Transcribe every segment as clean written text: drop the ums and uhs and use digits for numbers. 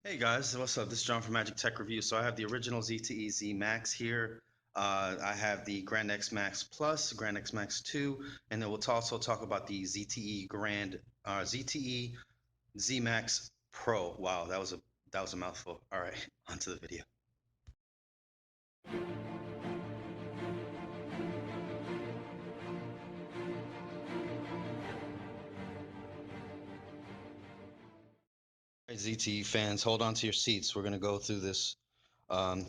Hey guys, what's up? This is John from Magic Tech Review. So I have the original ZTE Zmax here. I have the Grand X Max Plus, Grand X Max 2, and then we'll also talk about the ZTE Zmax Pro. Wow, that was a mouthful. All right, onto the video. All right, ZTE fans, hold on to your seats. We're gonna go through this.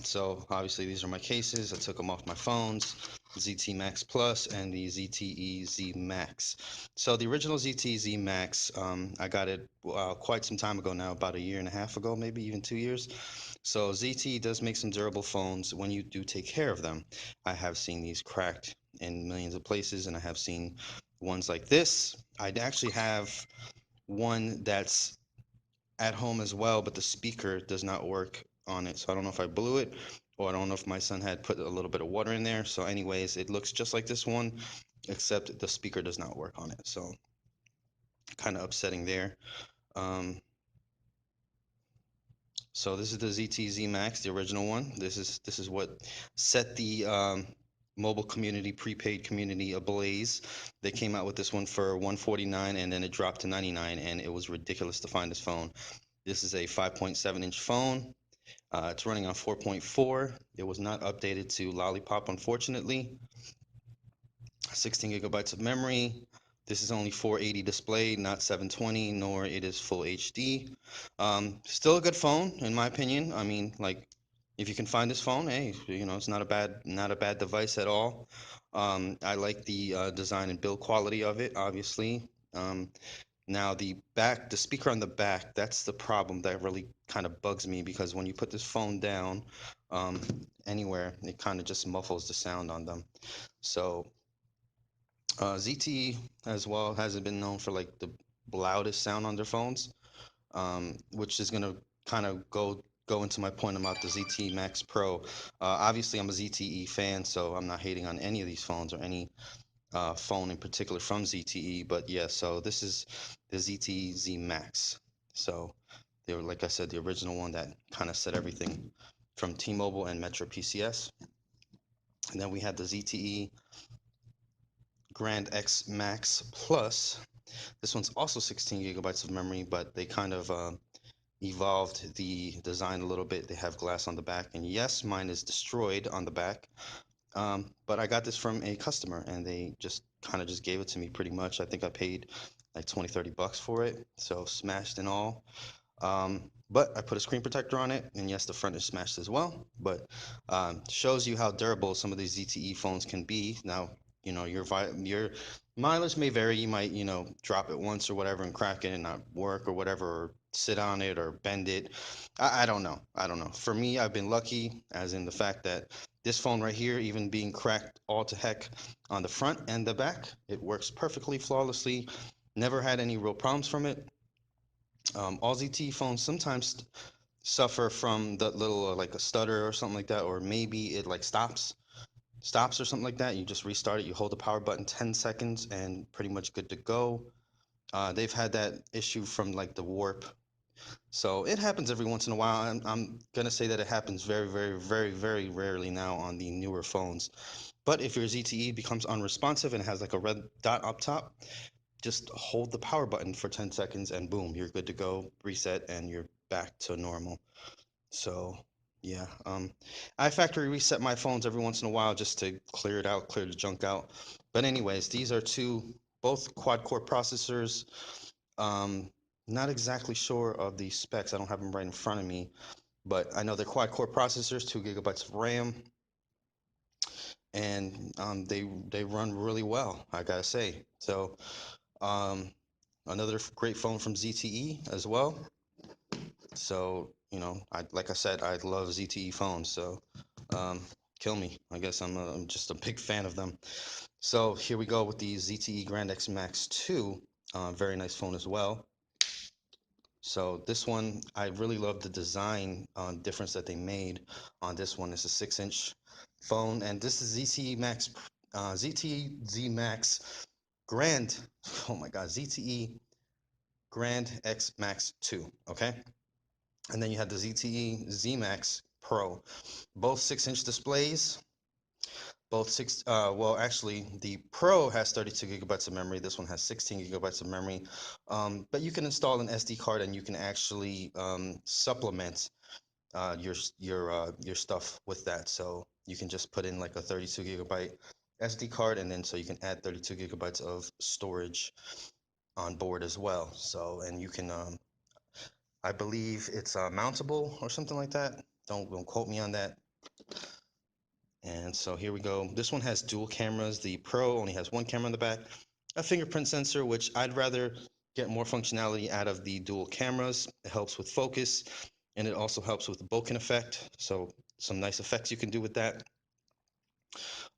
So obviously these are my cases. I took them off my phones, ZT Max Plus and the ZTE Z Max. So the original ZTE Z Max, I got it quite some time ago now, about a year and a half ago, maybe even 2 years. So ZTE does make some durable phones when you do take care of them. I have seen these cracked in millions of places, and I have seen ones like this. I actually have one that's at home as well, but the speaker does not work on it. So I don't know if I blew it or I don't know if my son had put a little bit of water in there. So anyways, it looks just like this one, except the speaker does not work on it. So kind of upsetting there. Um, so this is the ZTZ Max, the original one. This is what set the mobile community, prepaid community ablaze. They came out with this one for 149 and then it dropped to 99 and it was ridiculous to find this phone. This is a 5.7-inch phone. It's running on 4.4. It was not updated to Lollipop, unfortunately. 16 gigabytes of memory. This is only 480 display, not 720, nor it is full HD. Still a good phone, in my opinion. I mean, like, if you can find this phone, hey, it's not a bad device at all. I like the design and build quality of it, obviously. Um, Now the speaker on the back, that's the problem that really kind of bugs me because when you put this phone down um, anywhere, it kind of just muffles the sound on them. So ZTE as well hasn't been known for like the loudest sound on their phones, which is gonna kind of go into my point about the ZTE Max Pro. Obviously, I'm a ZTE fan, so I'm not hating on any of these phones or any phone in particular from ZTE. But yeah, so this is the ZTE Z Max. So they were, like I said, the original one that kind of set everything from T-Mobile and Metro PCS. And then we had the ZTE Grand X Max Plus. This one's also 16 gigabytes of memory, but they kind of evolved the design a little bit. They have glass on the back, and yes, mine is destroyed on the back. But I got this from a customer and they just kind of just gave it to me pretty much. I think I paid like 20, 30 bucks for it. So smashed and all. But I put a screen protector on it, and yes, the front is smashed as well. But shows you how durable some of these ZTE phones can be. Now, your mileage may vary. You might, drop it once or whatever and crack it and not work or whatever, or sit on it or bend it. I don't know. I don't know. For me, I've been lucky, as in the fact that this phone right here, even being cracked all to heck on the front and the back, it works perfectly flawlessly. Never had any real problems from it. All ZTE phones sometimes suffer from that little like a stutter or something like that, or maybe it like stops or something like that. You just restart it. You hold the power button 10 seconds and pretty much good to go. They've had that issue from like the warp. So it happens every once in a while. I'm gonna say that it happens very, very, very, very rarely now on the newer phones. But if your ZTE becomes unresponsive and has like a red dot up top, just hold the power button for 10 seconds and boom, you're good to go, reset, and you're back to normal. So yeah, I factory reset my phones every once in a while just to clear it out, clear the junk out. But anyways, these are both quad core processors. Um, Not exactly sure of the specs. I don't have them right in front of me, but I know they're quad core processors, 2 gigabytes of RAM, and they run really well, I gotta say. So um, another great phone from ZTE as well. So like I said, I love ZTE phones. So um, kill me. I guess I'm just a big fan of them. So here we go with the ZTE Grand X Max 2. Very nice phone as well. So this one, I really love the design difference that they made on this one. It's a 6-inch phone, and this is ZTE Z Max Grand. Oh my God, ZTE Grand X Max 2. Okay, And then you have the ZTE Zmax Pro, both 6-inch displays. Both well, actually, the Pro has 32 gigabytes of memory. This one has 16 gigabytes of memory. But you can install an SD card and you can actually supplement your stuff with that. So you can just put in like a 32 gigabyte SD card, and then so you can add 32 gigabytes of storage on board as well. So, and you can, I believe it's mountable or something like that. Don't quote me on that. And so here we go. This one has dual cameras. The Pro only has one camera in the back, a fingerprint sensor, which I'd rather get more functionality out of the dual cameras. It helps with focus, and it also helps with the bokeh effect. So some nice effects you can do with that.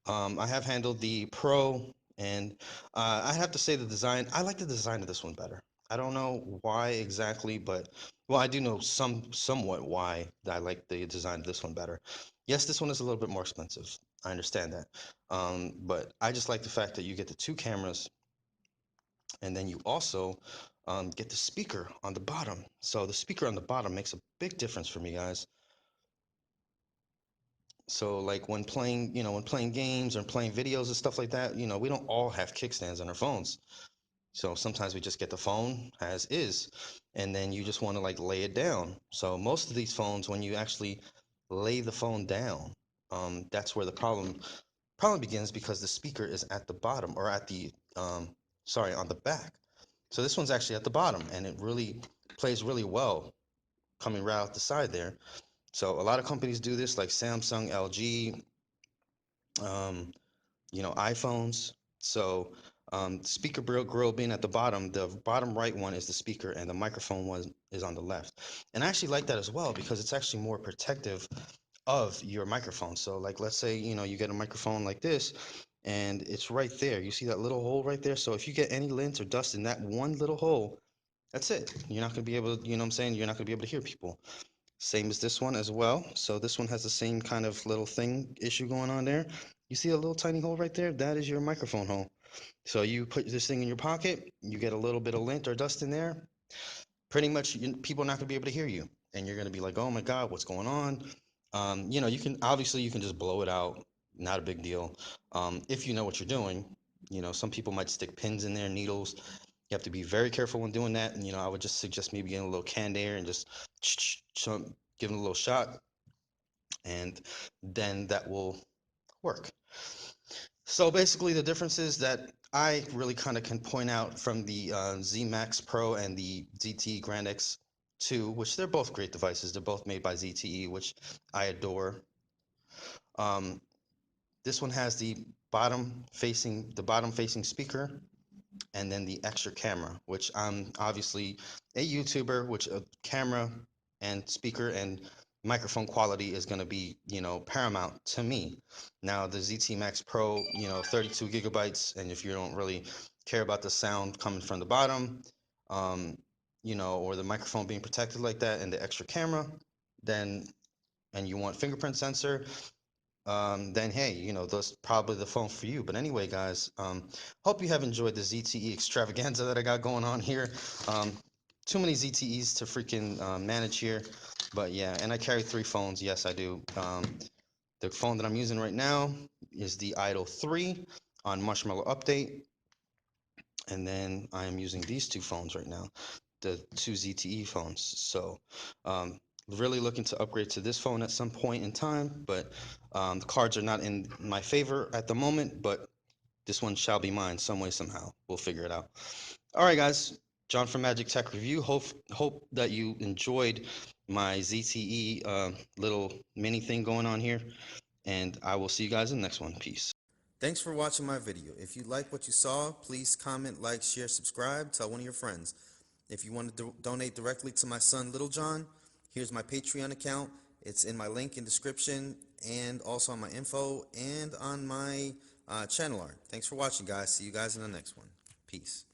I have handled the Pro, and I have to say the design, I like the design of this one better. I don't know why exactly, but well, I do know somewhat why I like the design of this one better. Yes, this one is a little bit more expensive. I understand that. But I just like the fact that you get the two cameras, and then you also get the speaker on the bottom. So the speaker on the bottom makes a big difference for me, guys. So like when playing, when playing games or playing videos and stuff like that, we don't all have kickstands on our phones. So sometimes we just get the phone as is, and then you just want to like lay it down. So most of these phones, when you actually lay the phone down, that's where the problem begins, because the speaker is at the bottom, or at the sorry, on the back. So this one's actually at the bottom, and it really plays really well coming right out the side there. So a lot of companies do this, like Samsung, LG, iPhones. So speaker grill being at the bottom right one is the speaker, and the microphone one is on the left. And I actually like that as well, because it's actually more protective of your microphone. So like, let's say, you get a microphone like this, and it's right there. You see that little hole right there? So if you get any lint or dust in that one little hole, that's it. You're not gonna be able to, what I'm saying? You're not gonna be able to hear people. Same as this one as well. So this one has the same kind of little thing issue going on there. You see a little tiny hole right there? That is your microphone hole. So you put this thing in your pocket, you get a little bit of lint or dust in there, pretty much people are not going to be able to hear you. And you're going to be like, oh my God, what's going on? You can just blow it out. Not a big deal. If you know what you're doing. Some people might stick pins in there, needles. You have to be very careful when doing that. And, I would just suggest maybe getting a little canned air and just giving a little shot. And then that will work. So basically, the differences that I really kind of can point out from the Z Max Pro and the ZTE Grand X2, which they're both great devices. They're both made by ZTE, which I adore. Um, this one has the bottom facing speaker, and then the extra camera, which I'm obviously a YouTuber, which a camera and speaker and microphone quality is going to be, paramount to me. Now the ZT Max Pro, 32 gigabytes, and if you don't really care about the sound coming from the bottom, um, or the microphone being protected like that, and the extra camera, then, and you want fingerprint sensor, then hey, that's probably the phone for you. But anyway, guys, hope you have enjoyed the ZTE extravaganza that I got going on here. Too many ZTEs to freaking manage here. But yeah, and I carry 3 phones. Yes, I do. The phone that I'm using right now is the Idol 3 on Marshmallow Update. And then I am using these 2 phones right now, the 2 ZTE phones. So really looking to upgrade to this phone at some point in time, but the cards are not in my favor at the moment, but this one shall be mine some way, somehow. We'll figure it out. All right, guys. John from Magic Tech Review. Hope that you enjoyed my ZTE little mini thing going on here, and I will see you guys in the next one. Peace. Thanks for watching my video. If you like what you saw, please comment, like, share, subscribe, tell one of your friends. If you want to donate directly to my son, Little John, here's my Patreon account. It's in my link in description, and also on my info, and on my channel art. Thanks for watching, guys. See you guys in the next one. Peace.